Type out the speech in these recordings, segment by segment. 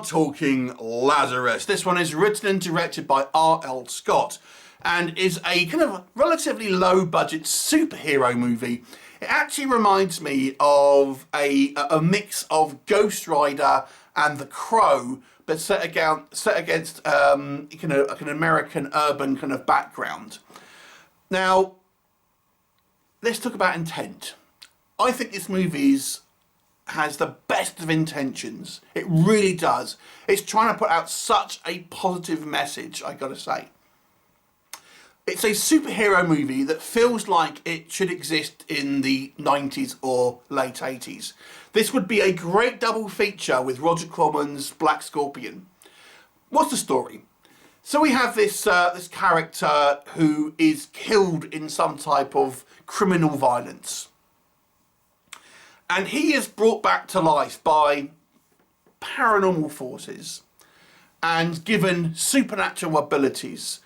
talking Lazarus. This one is written and directed by R.L. Scott and is a kind of relatively low budget superhero movie. It actually reminds me of a mix of Ghost Rider and The Crow, but set against kind of like an American urban kind of background. Now, let's talk about intent. I think this movie has the best of intentions. It really does. It's trying to put out such a positive message, I gotta say. It's a superhero movie that feels like it should exist in the 90s or late 80s. This would be a great double feature with Roger Corman's Black Scorpion. What's the story? So we have this character who is killed in some type of criminal violence. And he is brought back to life by paranormal forces and given supernatural abilities.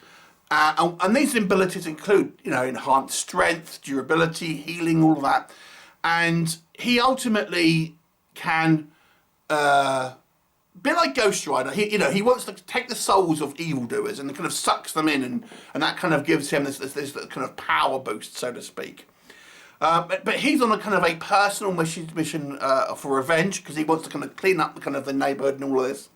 And these abilities include, enhanced strength, durability, healing, all of that. And he ultimately can, a bit like Ghost Rider, he wants to take the souls of evildoers and kind of sucks them in, and that kind of gives him this kind of power boost, so to speak. But he's on a kind of a personal mission for revenge, because he wants to kind of clean up the neighbourhood and all of this.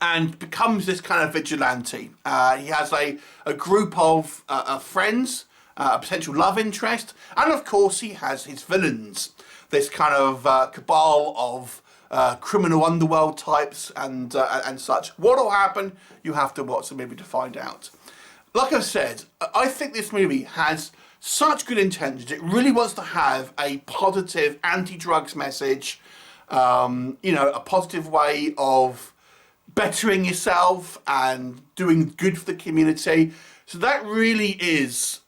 And becomes this kind of vigilante. He has a group of friends, a potential love interest, and of course he has his villains. This kind of cabal of criminal underworld types and such. What will happen? You have to watch the movie to find out. Like I said, I think this movie has such good intentions. It really wants to have a positive anti-drugs message, a positive way of bettering yourself and doing good for the community. So that really is,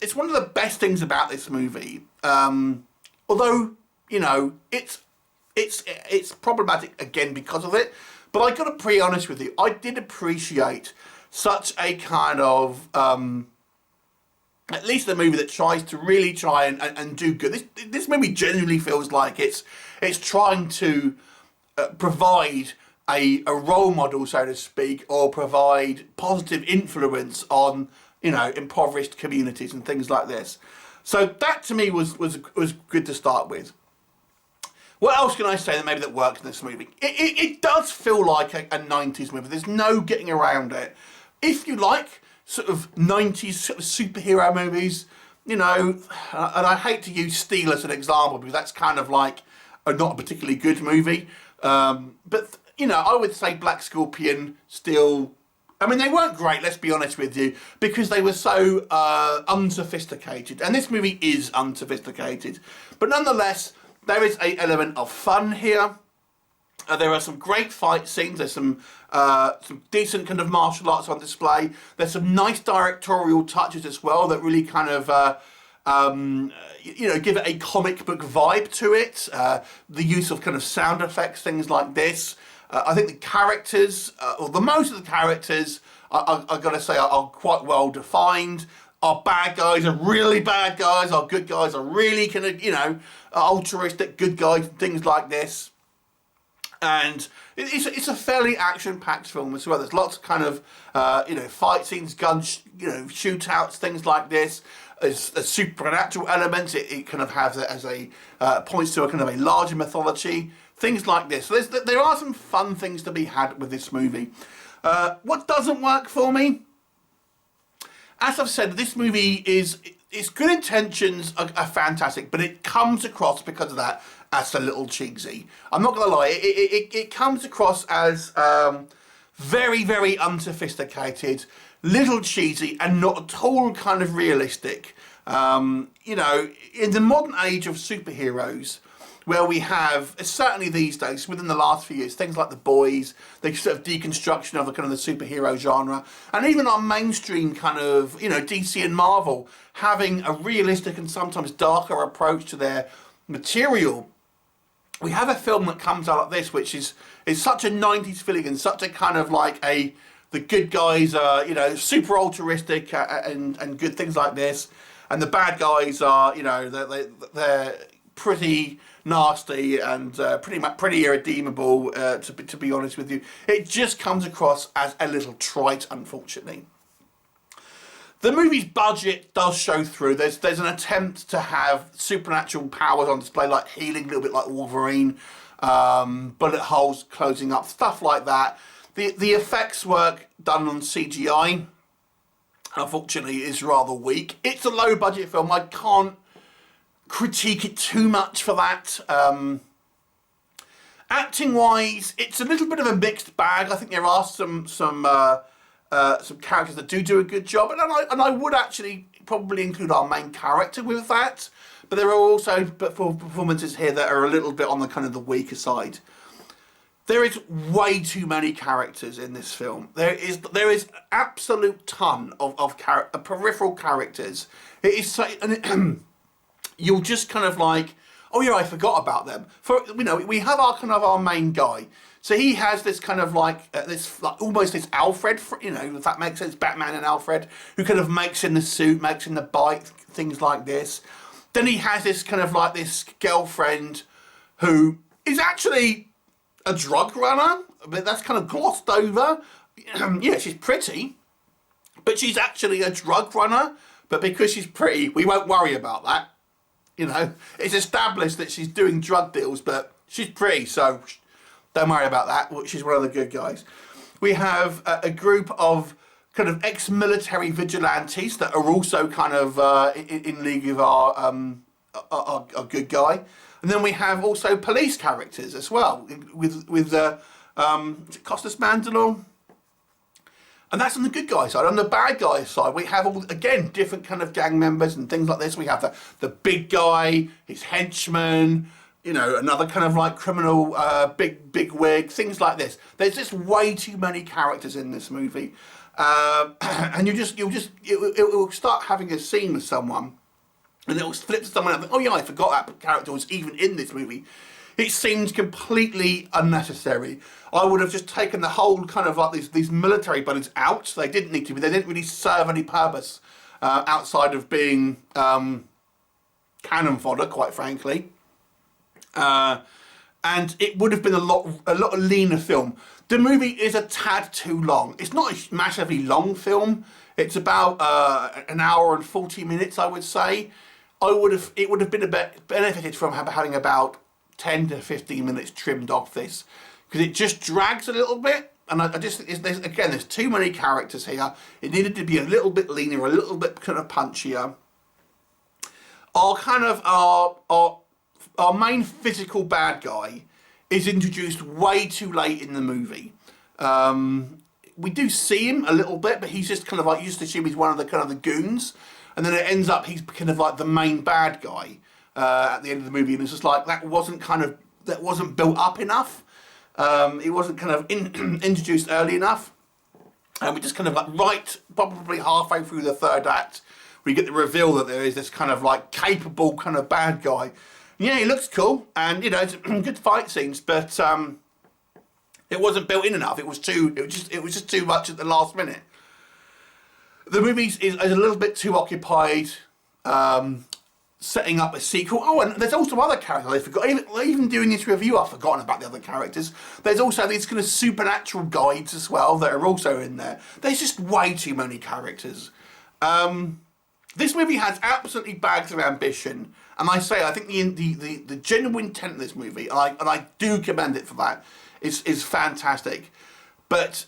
it's one of the best things about this movie. Although, it's problematic again because of it. But I got to be honest with you, I did appreciate such a kind of, at least a movie that tries to really try and do good. This movie genuinely feels like it's trying to provide a role model, so to speak, or provide positive influence on, impoverished communities and things like this. So that to me was good to start with. What else can I say that works in this movie? It does feel like a 90s movie. There's no getting around it. If you like sort of 90s sort of superhero movies, and I hate to use Steel as an example because that's kind of like not a particularly good movie. But, I would say Black Scorpion, Steel, they weren't great, let's be honest with you, because they were so unsophisticated. And this movie is unsophisticated. But nonetheless, there is an element of fun here. There are some great fight scenes. There's some decent kind of martial arts on display. There's some nice directorial touches as well that really kind of, give it a comic book vibe to it. The use of kind of sound effects, things like this. I think the characters, or the most of the characters, I've got to say, are quite well defined. Our bad guys are really bad guys. Our good guys are really kind of, altruistic good guys, things like this. And it's a fairly action-packed film as well. There's lots of kind of, fight scenes, shootouts, things like this. There's a supernatural element. It kind of has it as points to a kind of a larger mythology, things like this. So there are some fun things to be had with this movie. What doesn't work for me? As I've said, this movie its good intentions are fantastic, but it comes across because of that as a little cheesy. I'm not going to lie, it comes across as very, very unsophisticated, little cheesy, and not at all kind of realistic. In the modern age of superheroes, where we have, certainly these days, within the last few years, things like The Boys, the sort of deconstruction of the kind of the superhero genre, and even our mainstream kind of, DC and Marvel, having a realistic and sometimes darker approach to their material. We have a film that comes out like this, which is such a 90s feeling and such a kind of like the good guys are, super altruistic and good, things like this. And the bad guys are, they're pretty nasty and pretty irredeemable, to be honest with you. It just comes across as a little trite, unfortunately. The movie's budget does show through. There's an attempt to have supernatural powers on display, like healing, a little bit like Wolverine, bullet holes closing up, stuff like that. The effects work done on CGI, unfortunately, is rather weak. It's a low budget film. I can't critique it too much for that. Acting wise, it's a little bit of a mixed bag. I think there are some characters that do a good job, and I would actually probably include our main character with that. But there are also performances here that are a little bit on the kind of the weaker side. There is way too many characters in this film. There is absolute ton of peripheral characters. It is so, and you'll just kind of like, oh yeah, I forgot about them. We have our main guy. So he has this kind of like almost this Alfred, if that makes sense, Batman and Alfred, who kind of makes in the suit, makes in the bike, things like this. Then he has this kind of like this girlfriend who is actually a drug runner, but that's kind of glossed over. Yeah, she's pretty, but she's actually a drug runner. But because she's pretty, we won't worry about that. It's established that she's doing drug deals, but she's pretty, so don't worry about that. She's one of the good guys. We have a group of kind of ex-military vigilantes that are also kind of in league with our good guy. And then we have also police characters as well, with is it Costas Mandalore? And that's on the good guy side. On the bad guy side, we have all, again, different kind of gang members and things like this. We have the big guy, his henchman, another kind of like criminal, big wig, things like this. There's just way too many characters in this movie, and it will start having a scene with someone, and it will flip to someone else. Oh yeah, I forgot that character was even in this movie. It seems completely unnecessary. I would have just taken the whole kind of like these military buddies out. They didn't need to be. They didn't really serve any purpose outside of being cannon fodder, quite frankly. And it would have been a lot leaner film. The movie is a tad too long. It's not a massively long film. It's about an hour and 40 minutes, I would say. It would have been benefited from having about 10 to 15 minutes trimmed off this, because it just drags a little bit. And I just think there's too many characters here. It needed to be a little bit leaner, a little bit kind of punchier. Our main physical bad guy is introduced way too late in the movie. We do see him a little bit, but he's just kind of like, you just assume he's one of the kind of the goons, and then it ends up he's kind of like the main bad guy at the end of the movie, and it's just like that wasn't built up enough. It wasn't kind of introduced early enough, and we just kind of like probably halfway through the third act, we get the reveal that there is this kind of like capable kind of bad guy. Yeah, he looks cool, and it's good fight scenes, but it wasn't built in enough. It was just too much at the last minute. The movie is a little bit too occupied setting up a sequel. Oh, and there's also other characters I forgot. Even doing this review, I've forgotten about the other characters. There's also these kind of supernatural guides as well that are also in there. There's just way too many characters. This movie has absolutely bags of ambition, and I think the genuine intent of this movie, and I do commend it for that, is fantastic. But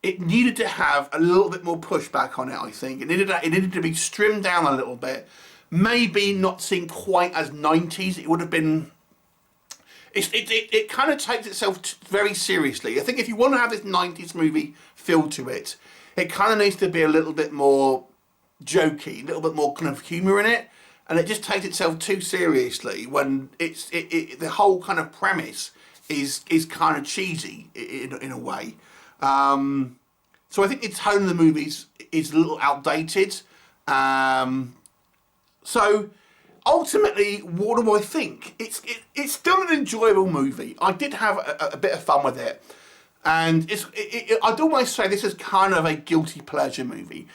it needed to have a little bit more pushback on it. I think it needed to be trimmed down a little bit. Maybe not seem quite as 90s. It would have been. It kind of takes itself very seriously. I think if you want to have this 90s movie feel to it, it kind of needs to be a little bit more jokey, a little bit more kind of humour in it, and it just takes itself too seriously when the whole kind of premise is kind of cheesy in a way. So I think the tone of the movies is a little outdated. So ultimately, what do I think? It's still an enjoyable movie. I did have a bit of fun with it, and I'd almost say this is kind of a guilty pleasure movie.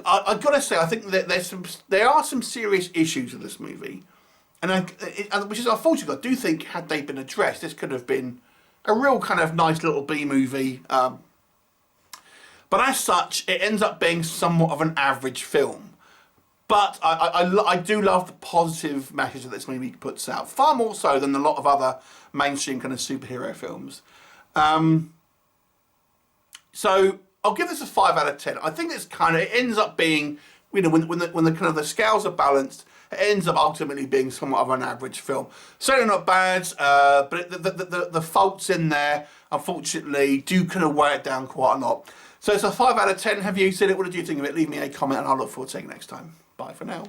I've got to say, I think that there are some serious issues with this movie, which is unfortunate. I do think had they been addressed, this could have been a real kind of nice little B movie. But as such, it ends up being somewhat of an average film. But I do love the positive message that this movie puts out, far more so than a lot of other mainstream kind of superhero films. So I'll give this a 5 out of 10. I think it ends up being, when the kind of the scales are balanced, it ends up ultimately being somewhat of an average film. Certainly not bad, but the faults in there, unfortunately, do kind of weigh it down quite a lot. So it's a 5 out of 10. Have you seen it? What did you think of it? Leave me a comment and I'll look forward to seeing you next time. Bye for now.